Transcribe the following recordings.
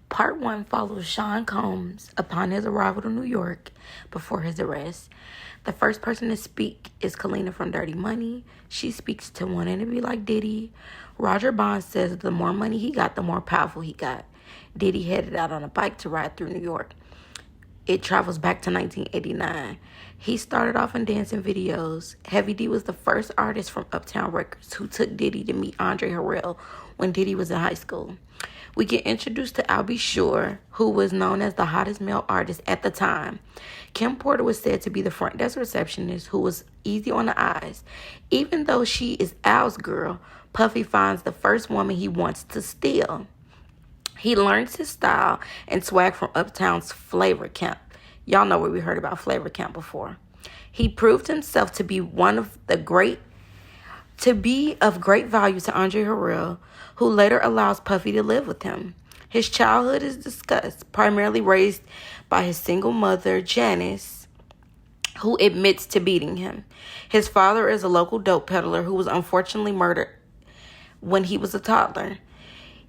Part 1 follows Sean Combs upon his arrival to New York before his arrest. The first person to speak is Kalina from Dirty Money. She speaks to wanting to be like Diddy. Roger Bond says the more money he got, the more powerful he got. Diddy headed out on a bike to ride through New York. It travels back to 1989. He started off in dancing videos. Heavy D was the first artist from Uptown Records who took Diddy to meet Andre Harrell when Diddy was in high school. We get introduced to I'll Be Sure, who was known as the hottest male artist at the time. Kim Porter was said to be the front desk receptionist who was easy on the eyes. Even though she is Al's girl, Puffy finds the first woman he wants to steal. He learns his style and swag from Uptown's Flavor Camp. Y'all know where we heard about Flavor Camp before. He proved himself to be of great value to Andre Harrell, who later allows Puffy to live with him. His childhood is discussed, primarily raised by his single mother, Janice, who admits to beating him. His father is a local dope peddler who was unfortunately murdered when he was a toddler.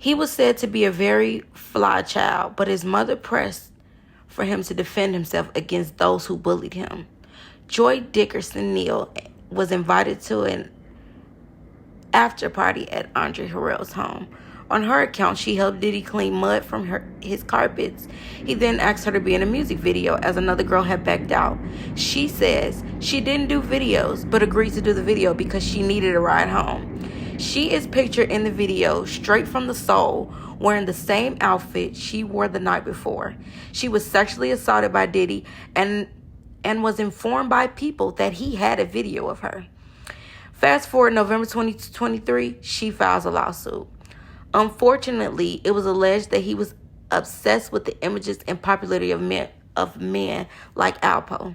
He was said to be a very fly child, but his mother pressed for him to defend himself against those who bullied him. Joy Dickerson Neal was invited to an after party at Andre Harrell's home. On her account, she helped Diddy clean mud from his carpets. He then asked her to be in a music video as another girl had backed out. She says she didn't do videos, but agreed to do the video because she needed a ride home. She is pictured in the video straight from the soul, wearing the same outfit she wore the night before. She was sexually assaulted by Diddy and was informed by people that he had a video of her. Fast forward November 2023, she files a lawsuit. Unfortunately, it was alleged that he was obsessed with the images and popularity of men like Alpo.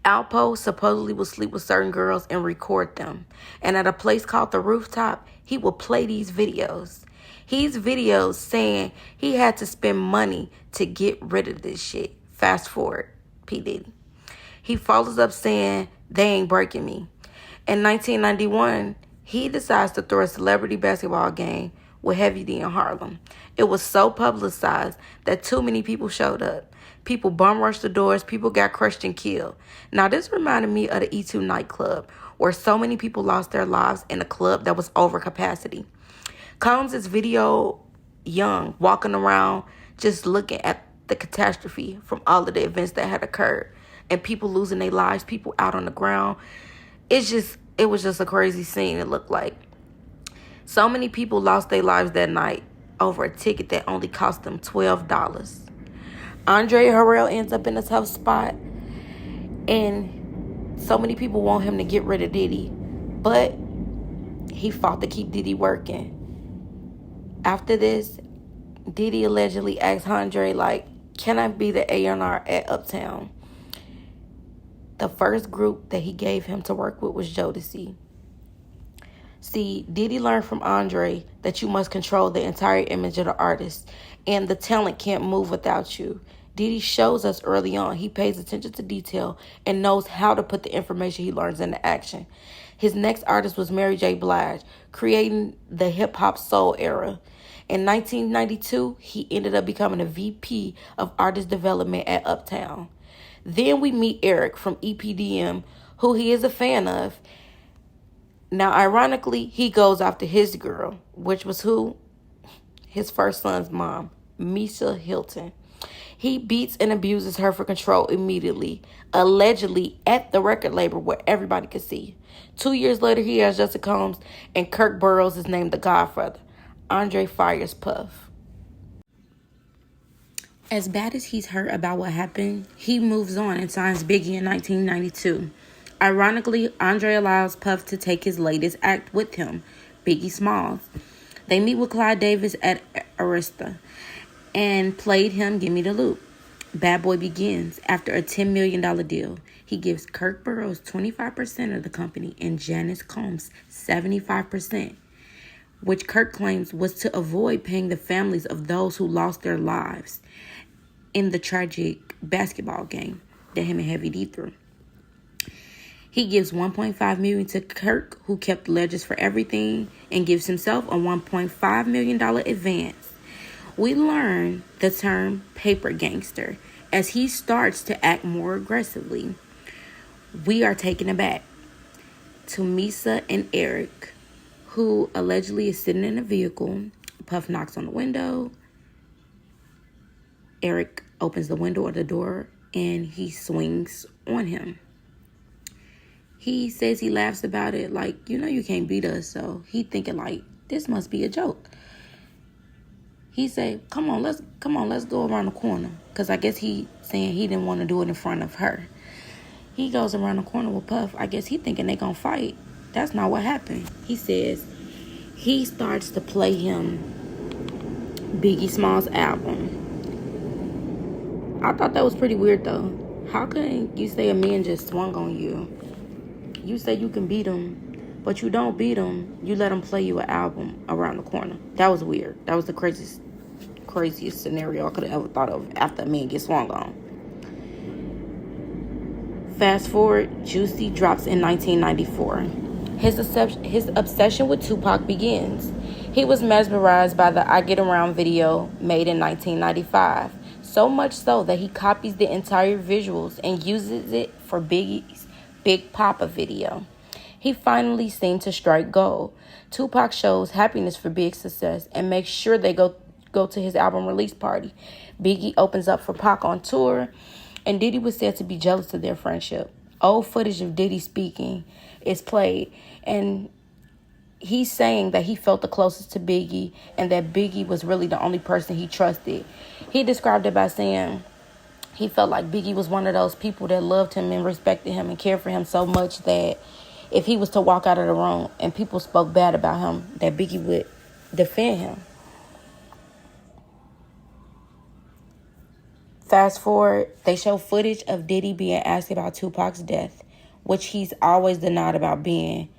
Alpo supposedly would sleep with certain girls and record them. And at a place called The Rooftop, he would play these videos. These videos saying he had to spend money to get rid of this shit. Fast forward, P. Diddy. He follows up saying, they ain't breaking me. In 1991, he decides to throw a celebrity basketball game with Heavy D in Harlem. It was so publicized that too many people showed up. People bum rushed the doors. People got crushed and killed. Now, this reminded me of the E2 nightclub, where so many people lost their lives in a club that was over capacity. Combs is video young, walking around, just looking at the catastrophe from all of the events that had occurred. And people losing their lives, people out on the ground. It was just a crazy scene, it looked like. So many people lost their lives that night over a ticket that only cost them $12. Andre Harrell ends up in a tough spot, and so many people want him to get rid of Diddy, but he fought to keep Diddy working. After this, Diddy allegedly asked Andre, can I be the A&R at Uptown? The first group that he gave him to work with was Jodeci. See, Diddy learned from Andre that you must control the entire image of the artist, and the talent can't move without you. Diddy shows us early on he pays attention to detail and knows how to put the information he learns into action. His next artist was Mary J. Blige, creating the hip-hop soul era. In 1992, he ended up becoming a VP of artist development at Uptown. Then we meet Eric from EPDM, who he is a fan of. Now, ironically, he goes after his girl, which was who? His first son's mom, Misha Hilton. He beats and abuses her for control immediately, allegedly at the record label where everybody could see. 2 years later, he has Jessica Combs, and Kirk Burroughs is named the Godfather. Andre fires Puff. As bad as he's hurt about what happened, he moves on and signs Biggie in 1992. Ironically, Andre allows Puff to take his latest act with him, Biggie Smalls. They meet with Clyde Davis at Arista and played him Gimme the Loop. Bad Boy begins. After a $10 million deal, he gives Kirk Burroughs 25% of the company and Janice Combs 75%, which Kirk claims was to avoid paying the families of those who lost their lives in the tragic basketball game that him and Heavy D threw. He gives $1.5 million to Kirk, who kept ledgers for everything, and gives himself a $1.5 million advance. We learn the term paper gangster as he starts to act more aggressively. We are taken aback to Misa and Eric, who allegedly is sitting in a vehicle. Puff knocks on the window. Eric opens the window or the door and he swings on him. He says he laughs about it like, you can't beat us. So he thinking like, this must be a joke. He said, come on, let's go around the corner. Because I guess he saying he didn't want to do it in front of her. He goes around the corner with Puff. I guess he thinking they gonna fight. That's not what happened. He says he starts to play him Biggie Smalls' album. I thought that was pretty weird though. How can you say a man just swung on you? You say you can beat him, but you don't beat him. You let him play you an album around the corner. That was weird. That was the craziest scenario I could have ever thought of after a man gets swung on. Fast forward, Juicy drops in 1994. His obsession with Tupac begins. He was mesmerized by the I Get Around video made in 1995. So much so that he copies the entire visuals and uses it for Biggie's Big Papa video. He finally seemed to strike gold. Tupac shows happiness for Big's success and makes sure they go to his album release party. Biggie opens up for Pac on tour, and Diddy was said to be jealous of their friendship. Old footage of Diddy speaking is played, and he's saying that he felt the closest to Biggie and that Biggie was really the only person he trusted. He described it by saying he felt like Biggie was one of those people that loved him and respected him and cared for him so much that if he was to walk out of the room and people spoke bad about him, that Biggie would defend him. Fast forward, they show footage of Diddy being asked about Tupac's death, which he's always denied about being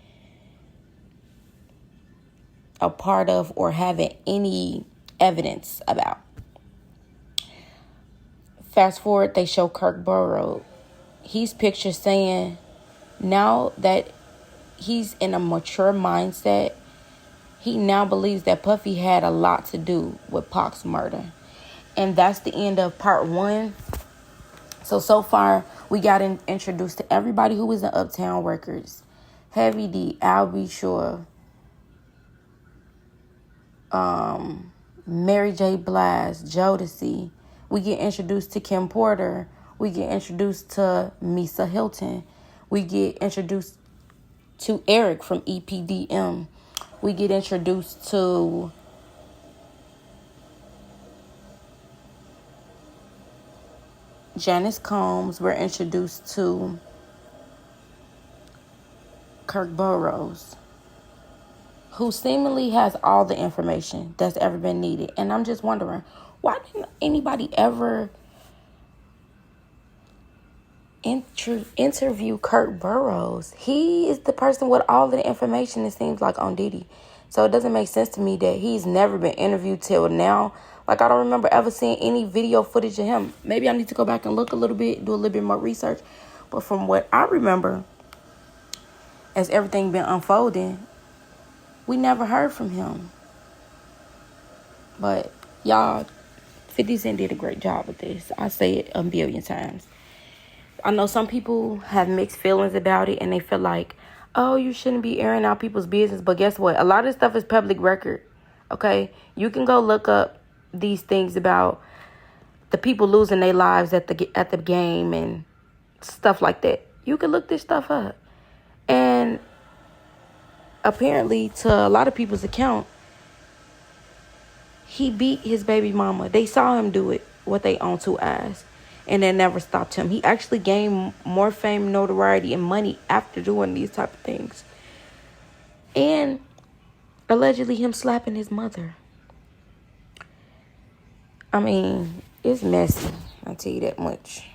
a part of or having any evidence about. Fast forward, they show Kirk Burrow. He's pictured saying now that he's in a mature mindset, he now believes that Puffy had a lot to do with Pac's murder. And that's the end of part 1. So far, we got introduced to everybody who was in Uptown Records. Heavy D, Al B. Shore, Mary J. Blige, Jodeci. We get introduced to Kim Porter. We get introduced to Misa Hilton. We get introduced to Eric from EPDM. We get introduced to Janice Combs. We're introduced to Kirk Burrows, who seemingly has all the information that's ever been needed. And I'm just wondering, why didn't anybody ever interview Kirk Burrows? He is the person with all the information, it seems like, on Diddy. So it doesn't make sense to me that he's never been interviewed till now. Like, I don't remember ever seeing any video footage of him. Maybe I need to go back and look a little bit, do a little bit more research. But from what I remember, as everything been unfolding, we never heard from him. But y'all, 50 Cent did a great job with this. I say it a billion times. I know some people have mixed feelings about it, and they feel like, oh, you shouldn't be airing out people's business. But guess what? A lot of this stuff is public record. Okay? You can go look up these things about the people losing their lives at the game and stuff like that. You can look this stuff up. And apparently, to a lot of people's account, he beat his baby mama. They saw him do it with their own 2 eyes. And that never stopped him. He actually gained more fame, notoriety, and money after doing these type of things. And allegedly him slapping his mother. I mean, it's messy. I'll tell you that much.